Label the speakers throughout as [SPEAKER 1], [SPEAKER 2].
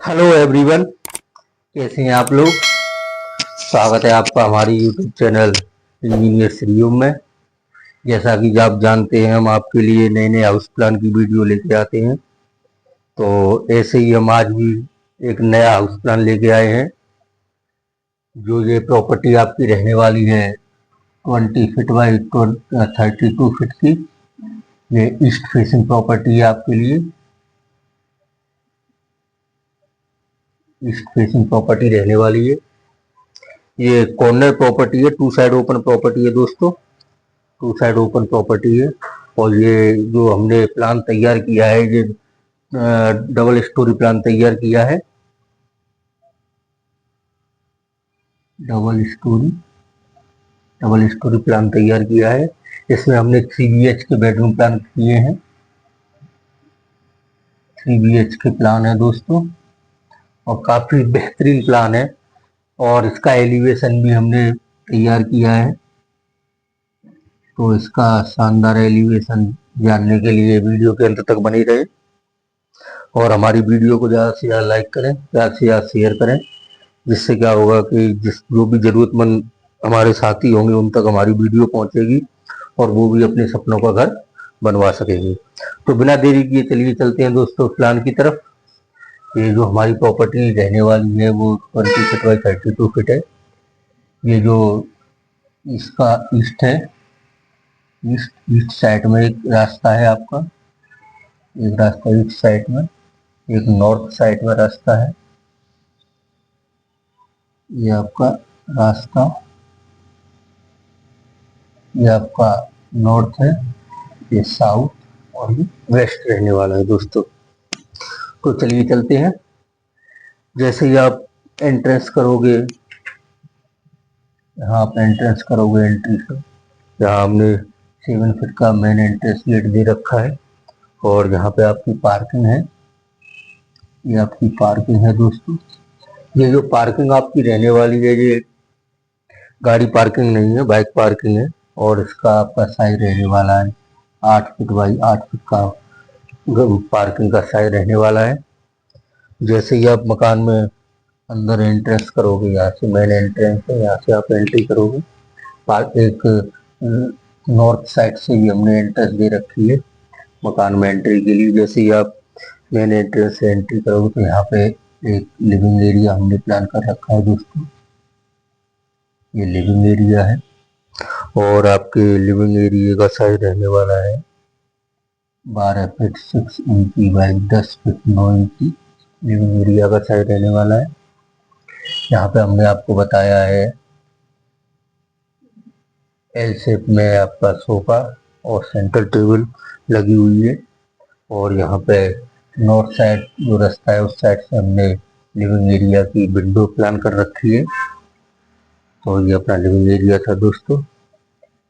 [SPEAKER 1] Hello everyone, कैसे हैं आप लोग। स्वागत है आपका हमारी यूट्यूब चैनल इंजीनियर श्रीयुम में। जैसा कि आप जानते हैं, हम आपके लिए नए नए हाउस प्लान की वीडियो लेके आते हैं। तो ऐसे ही हम आज भी एक नया हाउस प्लान लेके आए हैं। जो ये प्रॉपर्टी आपकी रहने वाली है 20 फीट बाई 32 फीट की। ये ईस्ट फेसिंग प्रॉपर्टी है आपके लिए। ईस्ट फेसिंग प्रॉपर्टी रहने वाली है। ये कॉर्नर प्रॉपर्टी है, टू साइड ओपन प्रॉपर्टी है दोस्तों। टू साइड ओपन प्रॉपर्टी है। और ये जो हमने प्लान तैयार किया है, ये डबल स्टोरी प्लान तैयार किया है। डबल स्टोरी प्लान तैयार किया है। इसमें हमने 3 BH के बेडरूम प्लान किए हैं। 3 BH के प्लान है दोस्तों, और काफी बेहतरीन प्लान है। और इसका एलिवेशन भी हमने तैयार किया है। तो इसका शानदार एलिवेशन जानने के लिए वीडियो के अंत तक बनी रहे, और हमारी वीडियो को ज़्यादा से ज़्यादा लाइक करें, ज़्यादा से ज़्यादा शेयर करें। जिससे क्या होगा कि जो भी ज़रूरतमंद हमारे साथी होंगे उन तक हमारी वीडियो पहुंचेगी, और वो भी अपने सपनों का घर बनवा सकेंगे। तो बिना देरी किए चलिए चलते हैं दोस्तों प्लान की तरफ। ये जो हमारी प्रॉपर्टी रहने वाली है वो 20 फीट बाई 32 फीट है। ये जो इसका ईस्ट है, ईस्ट साइड में एक रास्ता है आपका। एक रास्ता ईस्ट साइड में, एक नॉर्थ साइड में रास्ता है। ये आपका रास्ता, ये आपका नॉर्थ है, ये साउथ, और ये वेस्ट रहने वाला है दोस्तों। तो चलिए चलते हैं। जैसे ही आप एंट्रेंस करोगे, यहाँ आप एंट्रेंस करोगे, एंट्री से यहाँ हमने 7 फीट का मेन एंट्रेंस गेट दे रखा है। और यहाँ पे आपकी पार्किंग है। ये आपकी पार्किंग है दोस्तों। ये जो पार्किंग आपकी रहने वाली है, ये गाड़ी पार्किंग नहीं है, बाइक पार्किंग है। और इसका आपका साइज रहने वाला है 8 फीट बाई 8 फीट का पार्किंग का साइज रहने वाला है। जैसे ही आप मकान में अंदर एंट्रेंस करोगे, यहाँ से मेन एंट्रेंस है, यहाँ से आप एंट्री करोगे। एक नॉर्थ साइड से भी हमने एंट्रेंस दे रखी है मकान में एंट्री के लिए। जैसे ही आप मेन एंट्रेंस से एंट्री करोगे तो यहाँ पे एक लिविंग एरिया हमने प्लान कर रखा है दोस्तों। ये लिविंग एरिया है, और आपके लिविंग एरिया का साइज रहने वाला है 12 फीट 6 इंची बाई 10 फीट 9 इंची। लिविंग एरिया का साइज रहने वाला है। यहाँ पे हमने आपको बताया है एल शेप में आपका सोफा और सेंट्रल टेबल लगी हुई है। और यहाँ पे नॉर्थ साइड जो रास्ता है उस साइड से हमने लिविंग एरिया की विंडो प्लान कर रखी है। तो ये अपना लिविंग एरिया था दोस्तों।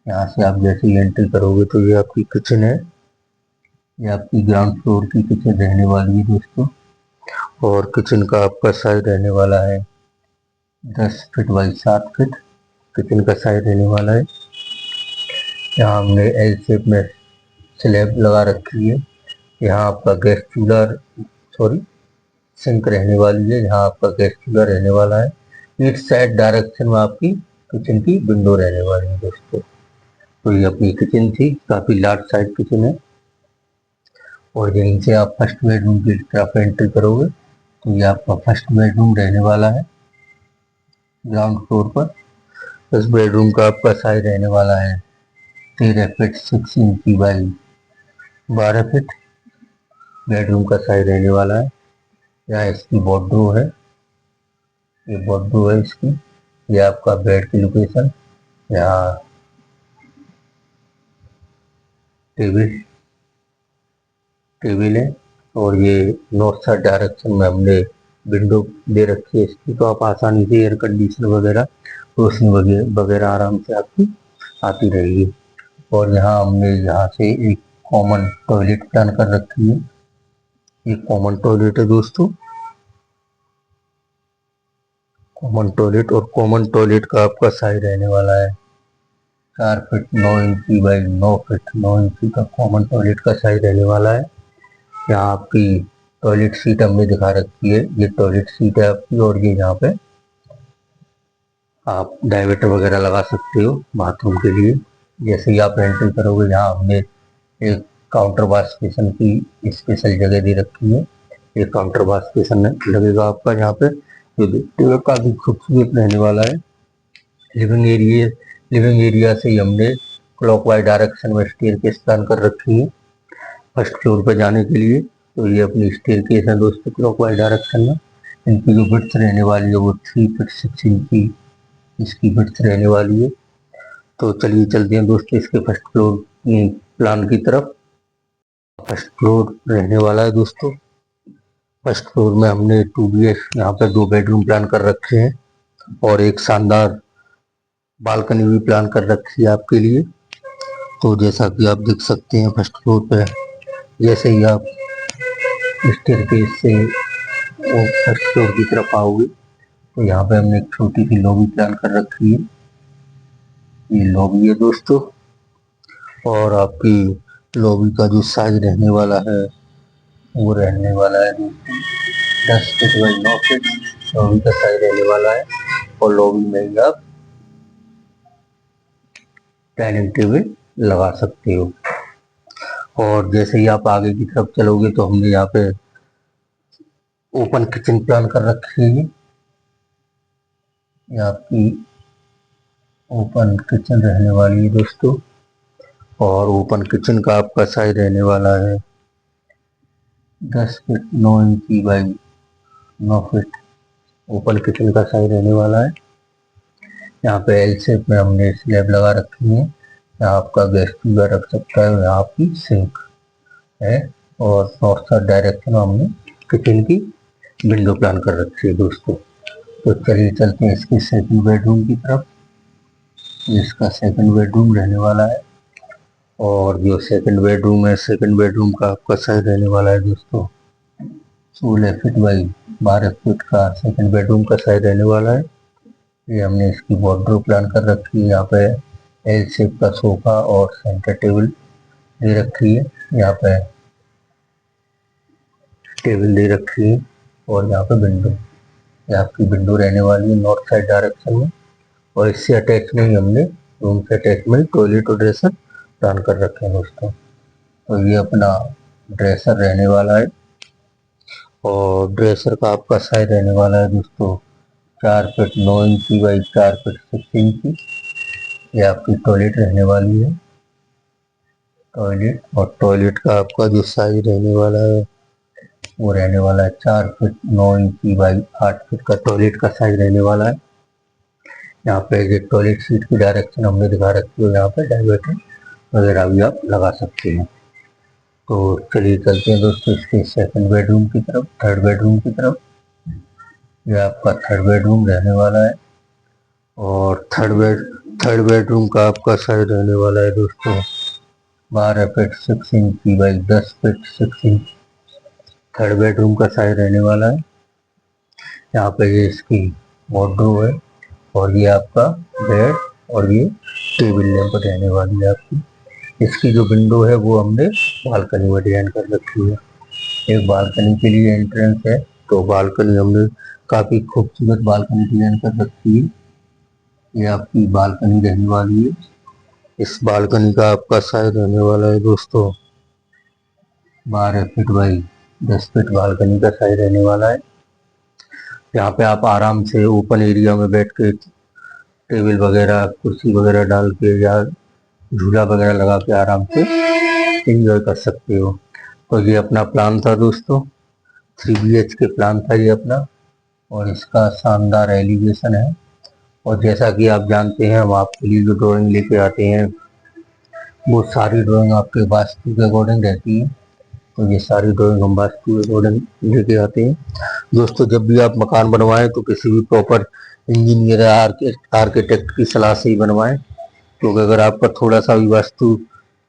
[SPEAKER 1] यहाँ से आप जैसे ही एंट्री करोगे तो ये आपकी किचन है। ये आपकी ग्राउंड फ्लोर की किचन रहने वाली है दोस्तों। और किचन का आपका साइज रहने वाला है 10 फीट बाई 7 फीट किचन का साइज रहने वाला है। यहाँ हमने एल शेप में स्लैब लगा रखी है। यहाँ आपका गैस चूल्हा, सॉरी, सिंक रहने वाली है। यहाँ आपका गैस चूल्हा रहने वाला है। ईस्ट साइड डायरेक्शन में आपकी किचन की विंडो रहने वाली है दोस्तों। तो ये अपनी किचन थी, काफ़ी लार्ज साइज किचन है। और यहीं से आप फर्स्ट बेडरूम की तरफ एंट्री करोगे तो ये आपका फर्स्ट बेडरूम रहने वाला है ग्राउंड फ्लोर पर। इस बेडरूम का आपका साइज रहने वाला है 13 फीट 6 इंची बाई 12 फीट बेडरूम का साइज रहने वाला है। यहाँ इसकी वॉर्डरोब है, ये वॉर्डरोब है इसकी। ये आपका बेड की लोकेशन, यहाँ टेबल है। और ये नॉर्थ साइड डायरेक्शन में हमने विंडो दे रखी है इसकी, तो आप आसानी से एयर कंडीशन वगैरह, रोशनी वगैरह आराम से आपकी आती रहेगी। और यहाँ हमने यहाँ से एक कॉमन टॉयलेट प्लान कर रखी है। ये कॉमन टॉयलेट है दोस्तों, कॉमन टॉयलेट। और कॉमन टॉयलेट का आपका साइज रहने वाला है 4 फीट 9 इंची बाई 9 फीट 9 इंची का कॉमन टॉयलेट का साइज रहने वाला है। यहाँ आपकी टॉयलेट सीट हमने दिखा रखी है। ये टॉयलेट सीट है आपकी, और ये यहाँ पे आप डाइवर्टर वगैरह लगा सकते हो बाथरूम के लिए। जैसे ही आप एंट्री करोगे, यहाँ हमने एक काउंटर वॉश बेसिन की स्पेशल जगह दे रखी है। एक काउंटर वॉश बेसिन लगेगा आपका यहाँ पे, जो देखते हुए काफी खूबसूरत रहने वाला है। लिविंग एरिया से ही हमने क्लॉकवाइज डायरेक्शन में स्टेयरकेस प्लान कर रखी है फर्स्ट फ्लोर पर जाने के लिए। तो ये अपनी स्टेयरकेस है दोस्तों, क्लॉकवाइज डायरेक्शन में। इनकी जो विड्थ रहने वाली है वो 3 फीट 6 इंच की इसकी विड्थ रहने वाली है। तो चलिए चलते हैं दोस्तों इसके फर्स्ट फ्लोर प्लान की तरफ। फर्स्ट फ्लोर रहने वाला है दोस्तों। फर्स्ट फ्लोर में हमने 2 BH यहाँ पर 2 बेडरूम प्लान कर रखे हैं, और एक शानदार बालकनी भी प्लान कर रखी है आपके लिए। तो जैसा कि आप देख सकते हैं फर्स्ट फ्लोर पे जैसे ही आप स्टेयरकेस से वो फर्स्ट फ्लोर की तरफ आओगे, तो यहाँ पे हमने एक छोटी सी लॉबी प्लान कर रखी है। ये लॉबी है दोस्तों, और आपकी लॉबी का जो साइज रहने वाला है वो रहने वाला है दोस्तों 10 फीट बाई 9 फीट लॉबी का साइज रहने वाला है। और लॉबी में ही आप डाइनिंग टेबल लगा सकते हो। और जैसे ही आप आगे की तरफ चलोगे, तो हमने यहाँ पे ओपन किचन प्लान कर रखी है। ये आपकी ओपन किचन रहने वाली है दोस्तों, और ओपन किचन का आपका साइज रहने वाला है 10 फीट 9 इंची बाई 9 फीट ओपन किचन का साइज रहने वाला है। यहाँ पे एल शेप में हमने स्लैब लगा रखी है। यहाँ आपका गैस चूल्हा रख सकता है, यहाँ आपकी सिंक है, और नॉर्थ साउथ डायरेक्शन में हमने किचन की विंडो प्लान कर रखी है दोस्तों। तो चलिए चलते हैं इसके सेकंड बेडरूम की तरफ। इसका सेकंड बेडरूम रहने वाला है, और जो सेकंड बेडरूम है, सेकंड बेडरूम का आपका साइज रहने वाला है दोस्तों 16 फीट बाई 12 फीट का सेकंड बेडरूम का साइज रहने वाला है। ये हमने इसकी वार्डरोब प्लान कर रखी है। यहाँ पे एल शेप का सोफा और सेंटर टेबल दे रखी है। यहाँ पे टेबल दे रखी है, और यहाँ पे विंडो, ये आपकी विंडो रहने वाली है नॉर्थ साइड डायरेक्शन में। और इससे अटैच में ही हमने रूम से अटैच में टॉयलेट और ड्रेसर प्लान कर रखे हैं दोस्तों। तो ये अपना ड्रेसर रहने वाला है, और ड्रेसर का आपका साइज रहने वाला है दोस्तों 4 फीट 9 इंची बाई 4 फीट 6 इंची। ये आपकी टॉयलेट रहने वाली है, टॉयलेट, और टॉयलेट का आपका जो साइज रहने वाला है वो रहने वाला है 4 फीट 9 इंची बाई 8 फीट का टॉयलेट का साइज रहने वाला है। यहाँ पे जो टॉयलेट सीट की डायरेक्शन हमने दिखा रखी है, यहाँ पे डाइवर्टर वगैरह भी आप लगा सकते हैं। तो चलिए चलते हैं दोस्तों इसके सेकंड बेडरूम की तरफ, थर्ड बेडरूम की तरफ। ये आपका थर्ड बेडरूम रहने वाला है, और थर्ड बेडरूम का आपका साइज रहने वाला है दोस्तों 12 फीट 6 इंची by 10 feet 6 inch third bedroom का साइज रहने वाला है। यहाँ पे ये इसकी वार्डरोब है, और ये आपका बेड, और ये टेबल लैंप रहने वाली है आपकी। इसकी जो विंडो है वो हमने बालकनी में डिजाइन कर रखी है। एक बालकनी के लिए एंट्रेंस है, तो बालकनी हमने काफी खूबसूरत बालकनी डिजाइन कर रखी है। ये आपकी बालकनी रहने वाली है। इस बालकनी का आपका साइज रहने वाला है दोस्तों 12 फीट बाई 10 फीट बालकनी का साइज रहने वाला है। यहाँ पे आप आराम से ओपन एरिया में बैठ के टेबल वगैरह कुर्सी वगैरह डाल के या झूला वगैरह लगा के आराम से एंजॉय कर सकते हो। तो ये अपना प्लान था दोस्तों, 3 BH के प्लान था ये अपना, और इसका शानदार एलिवेशन है। और जैसा कि आप जानते हैं, हम आपके लिए जो ड्राइंग लेके आते हैं वो सारी ड्राइंग आपके वास्तु के अकॉर्डिंग रहती है। तो ये सारी ड्राइंग हम वास्तु के अकॉर्डिंग लेके आते हैं दोस्तों। जब भी आप मकान बनवाएं तो किसी भी प्रॉपर इंजीनियर या आर्किटेक्ट की सलाह से ही बनवाएं, क्योंकि अगर आपका थोड़ा सा भी वास्तु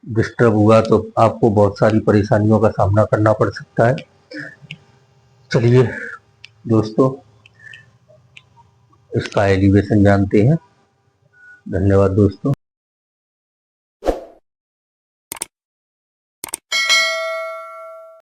[SPEAKER 1] डिस्टर्ब हुआ तो आपको बहुत सारी परेशानियों का सामना करना पड़ सकता है। चलिए दोस्तों इसका एलिवेशन जानते हैं। धन्यवाद दोस्तों।